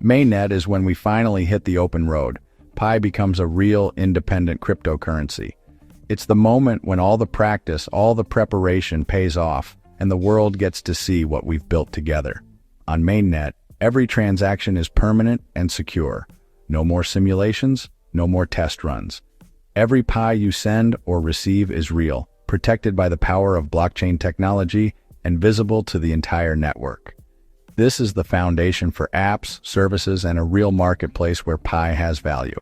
Mainnet is when we finally hit the open road. Pi becomes a real independent cryptocurrency. It's the moment when all the practice, all the preparation pays off, and the world gets to see what we've built together. On Mainnet, every transaction is permanent and secure. No more simulations, no more test runs. Every Pi you send or receive is real, protected by the power of blockchain technology and visible to the entire network. This is the foundation for apps, services, and a real marketplace where Pi has value.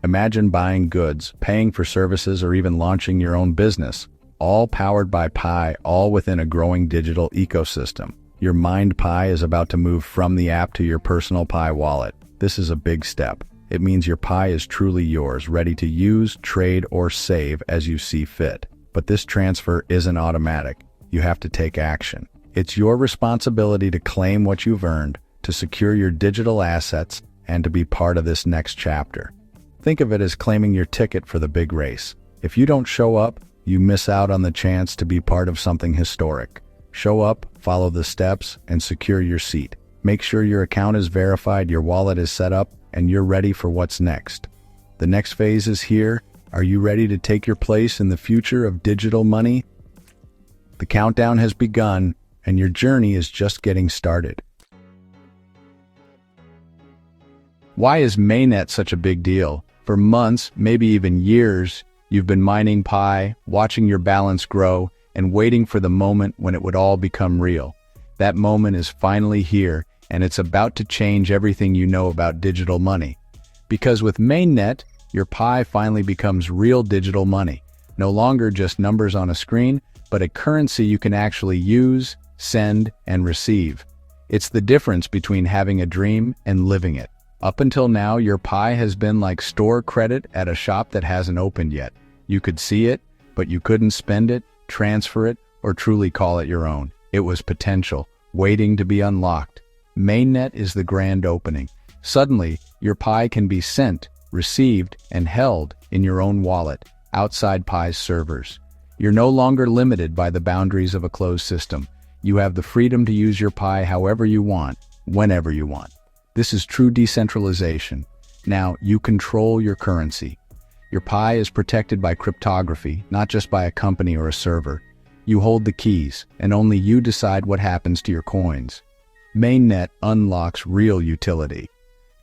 Imagine buying goods, paying for services, or even launching your own business, all powered by Pi, all within a growing digital ecosystem. Your Mind Pi is about to move from the app to your personal Pi wallet. This is a big step. It means your Pi is truly yours, ready to use, trade, or save as you see fit. But this transfer isn't automatic. You have to take action. It's your responsibility to claim what you've earned, to secure your digital assets, and to be part of this next chapter. Think of it as claiming your ticket for the big race. If you don't show up, you miss out on the chance to be part of something historic. Show up, follow the steps, and secure your seat. Make sure your account is verified, your wallet is set up, and you're ready for what's next. The next phase is here. Are you ready to take your place in the future of digital money? The countdown has begun, and your journey is just getting started. Why is Mainnet such a big deal? For months, maybe even years, you've been mining Pi, watching your balance grow, and waiting for the moment when it would all become real. That moment is finally here, and it's about to change everything you know about digital money. Because with Mainnet, your Pi finally becomes real digital money. No longer just numbers on a screen, but a currency you can actually use, send, and receive. It's the difference between having a dream and living it. Up until now, your Pi has been like store credit at a shop that hasn't opened yet. You could see it, but you couldn't spend it, transfer it, or truly call it your own. It was potential, waiting to be unlocked. Mainnet is the grand opening. Suddenly, your Pi can be sent, received, and held in your own wallet, outside Pi's servers. You're no longer limited by the boundaries of a closed system. You have the freedom to use your Pi however you want, whenever you want. This is true decentralization. Now, you control your currency. Your Pi is protected by cryptography, not just by a company or a server. You hold the keys, and only you decide what happens to your coins. Mainnet unlocks real utility.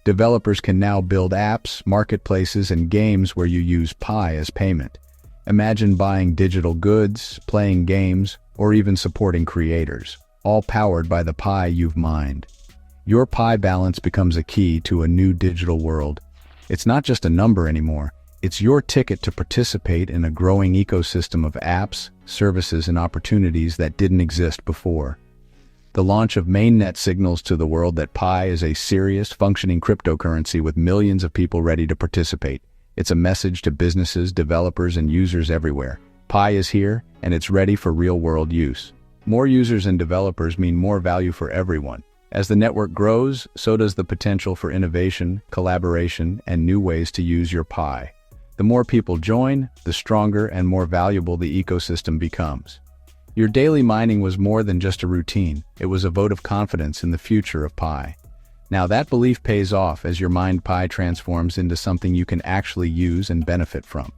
Developers can now build apps, marketplaces, and games where you use Pi as payment. Imagine buying digital goods, playing games, or even supporting creators, all powered by the Pi you've mined. Your Pi balance becomes a key to a new digital world. It's not just a number anymore. It's your ticket to participate in a growing ecosystem of apps, services, and opportunities that didn't exist before. The launch of Mainnet signals to the world that Pi is a serious, functioning cryptocurrency with millions of people ready to participate. It's a message to businesses, developers, and users everywhere. Pi is here, and it's ready for real-world use. More users and developers mean more value for everyone. As the network grows, so does the potential for innovation, collaboration, and new ways to use your Pi. The more people join, the stronger and more valuable the ecosystem becomes. Your daily mining was more than just a routine. It was a vote of confidence in the future of Pi. Now that belief pays off as your mined Pi transforms into something you can actually use and benefit from.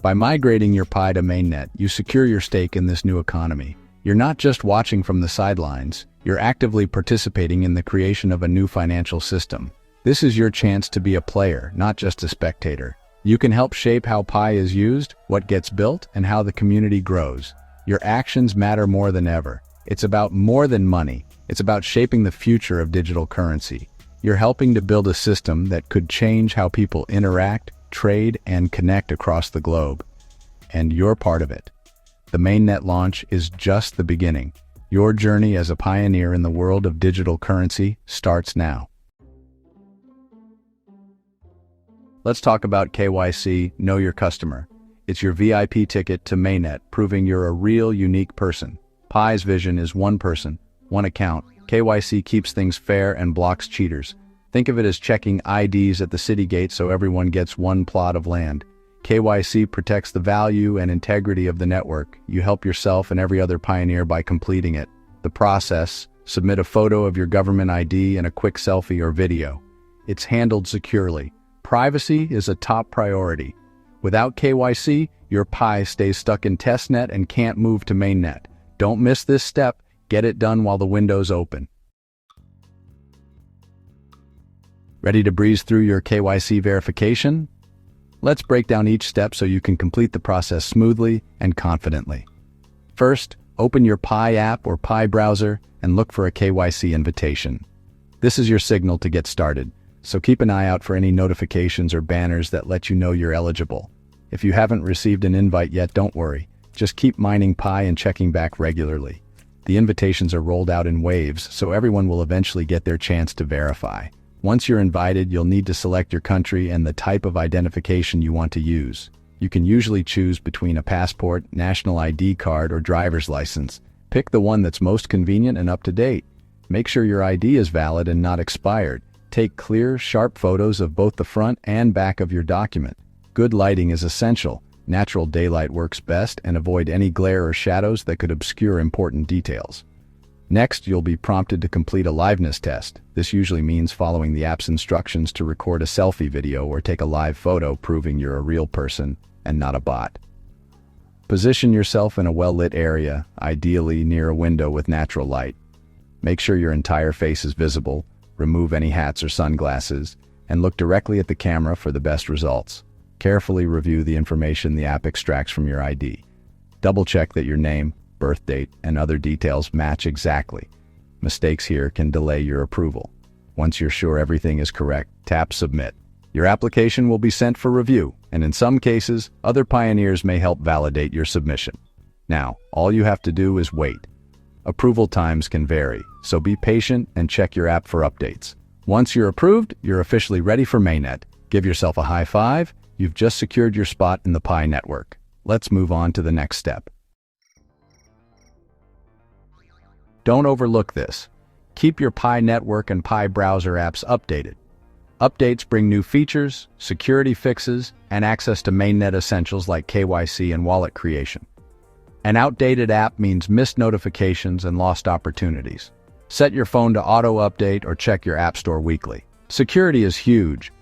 By migrating your Pi to Mainnet, you secure your stake in this new economy. You're not just watching from the sidelines, you're actively participating in the creation of a new financial system. This is your chance to be a player, not just a spectator. You can help shape how Pi is used, what gets built, and how the community grows. Your actions matter more than ever. It's about more than money. It's about shaping the future of digital currency. You're helping to build a system that could change how people interact, trade, and connect across the globe. And you're part of it. The Mainnet launch is just the beginning. Your journey as a pioneer in the world of digital currency starts now. Let's talk about KYC, Know Your Customer. It's your VIP ticket to Mainnet, proving you're a real, unique person. Pi's vision is one person, one account. KYC keeps things fair and blocks cheaters. Think of it as checking IDs at the city gate so everyone gets one plot of land. KYC protects the value and integrity of the network. You help yourself and every other pioneer by completing it. The process: submit a photo of your government ID and a quick selfie or video. it's handled securely. Privacy is a top priority. Without KYC, your Pi stays stuck in testnet and can't move to mainnet. Don't miss this step. Get it done while the window's open. Ready to breeze through your KYC verification? Let's break down each step so you can complete the process smoothly and confidently. First, open your Pi app or Pi browser and look for a KYC invitation. This is your signal to get started, so keep an eye out for any notifications or banners that let you know you're eligible. If you haven't received an invite yet, don't worry. Just keep mining Pi and checking back regularly. The invitations are rolled out in waves, so everyone will eventually get their chance to verify. Once you're invited, you'll need to select your country and the type of identification you want to use. You can usually choose between a passport, national ID card, or driver's license. Pick the one that's most convenient and up to date. Make sure your ID is valid and not expired. Take clear, sharp photos of both the front and back of your document. Good lighting is essential. Natural daylight works best, and avoid any glare or shadows that could obscure important details. Next, you'll be prompted to complete a liveness test. This usually means following the app's instructions to record a selfie video or take a live photo proving you're a real person and not a bot. Position yourself in a well-lit area, ideally near a window with natural light. Make sure your entire face is visible, remove any hats or sunglasses, and look directly at the camera for the best results. Carefully review the information the app extracts from your ID. Double-check that your name, birth date, and other details match exactly. Mistakes here can delay your approval. Once you're sure everything is correct, tap Submit. Your application will be sent for review, and in some cases, other pioneers may help validate your submission. Now, all you have to do is wait. Approval times can vary, so be patient and check your app for updates. Once you're approved, you're officially ready for Mainnet. Give yourself a high five. You've just secured your spot in the Pi network. Let's move on to the next step. Don't overlook this. Keep your Pi network and Pi browser apps updated. Updates bring new features, security fixes, and access to mainnet essentials like KYC and wallet creation. An outdated app means missed notifications and lost opportunities. Set your phone to auto-update or check your app store weekly. Security is huge.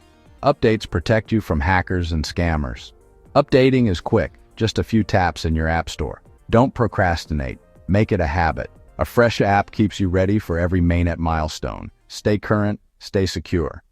Updates protect you from hackers and scammers. Updating is quick, just a few taps in your app store. Don't procrastinate. Make it a habit. A fresh app keeps you ready for every mainnet milestone. Stay current, stay secure.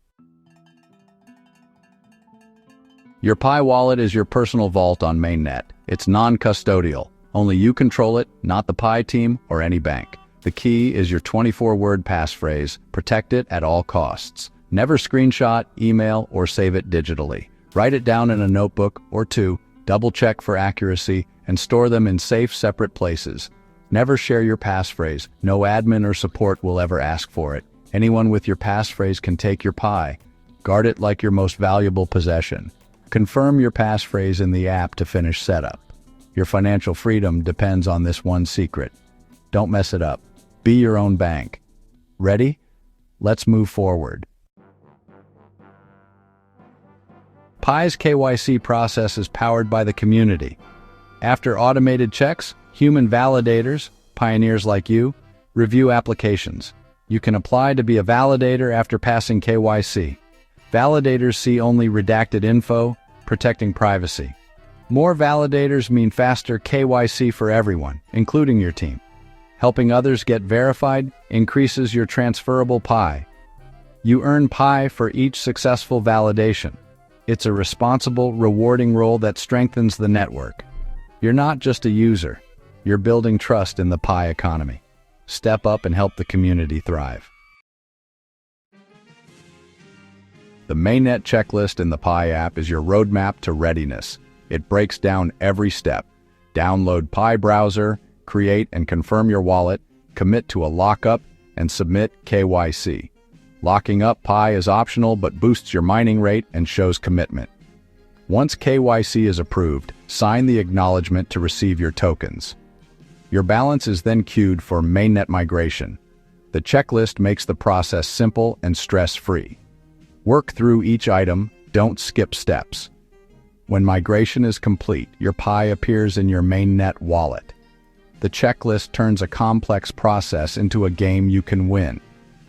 Your Pi wallet is your personal vault on Mainnet. It's non-custodial. Only you control it, not the Pi team or any bank. The key is your 24-word passphrase. Protect it at all costs. Never screenshot, email, or save it digitally. Write it down in a notebook or two, double-check for accuracy, and store them in safe, separate places. Never share your passphrase. No admin or support will ever ask for it. Anyone with your passphrase can take your Pi. Guard it like your most valuable possession. Confirm your passphrase in the app to finish setup. Your financial freedom depends on this one secret. Don't mess it up. Be your own bank. Ready? Let's move forward. Pi's KYC process is powered by the community. After automated checks, human validators, pioneers like you, review applications. You can apply to be a validator after passing KYC. Validators see only redacted info, protecting privacy. More validators mean faster KYC for everyone, including your team. Helping others get verified increases your transferable Pi. You earn Pi for each successful validation. It's a responsible, rewarding role that strengthens the network. You're not just a user. You're building trust in the Pi economy. Step up and help the community thrive. The Mainnet checklist in the Pi app is your roadmap to readiness. It breaks down every step. Download Pi browser, create and confirm your wallet, commit to a lockup, and submit KYC. Locking up Pi is optional but boosts your mining rate and shows commitment. Once KYC is approved, sign the acknowledgement to receive your tokens. Your balance is then queued for mainnet migration. The checklist makes the process simple and stress-free. Work through each item, don't skip steps. When migration is complete, your Pi appears in your Mainnet wallet. The checklist turns a complex process into a game you can win.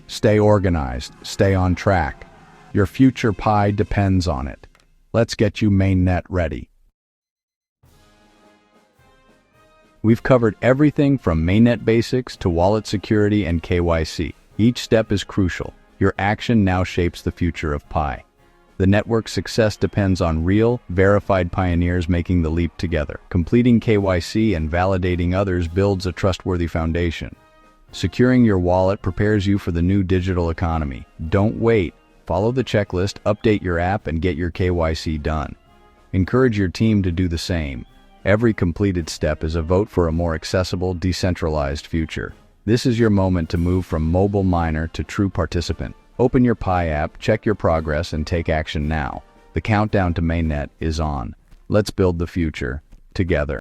Stay organized, stay on track. Your future Pi depends on it. Let's get you Mainnet ready. We've covered everything from Mainnet basics to wallet security and KYC. Each step is crucial. Your action now shapes the future of Pi. The network's success depends on real, verified pioneers making the leap together. Completing KYC and validating others builds a trustworthy foundation. Securing your wallet prepares you for the new digital economy. Don't wait. Follow the checklist, update your app, and get your KYC done. Encourage your team to do the same. Every completed step is a vote for a more accessible, decentralized future. This is your moment to move from mobile miner to true participant. Open your Pi app, check your progress, and take action now. The countdown to Mainnet is on. Let's build the future together.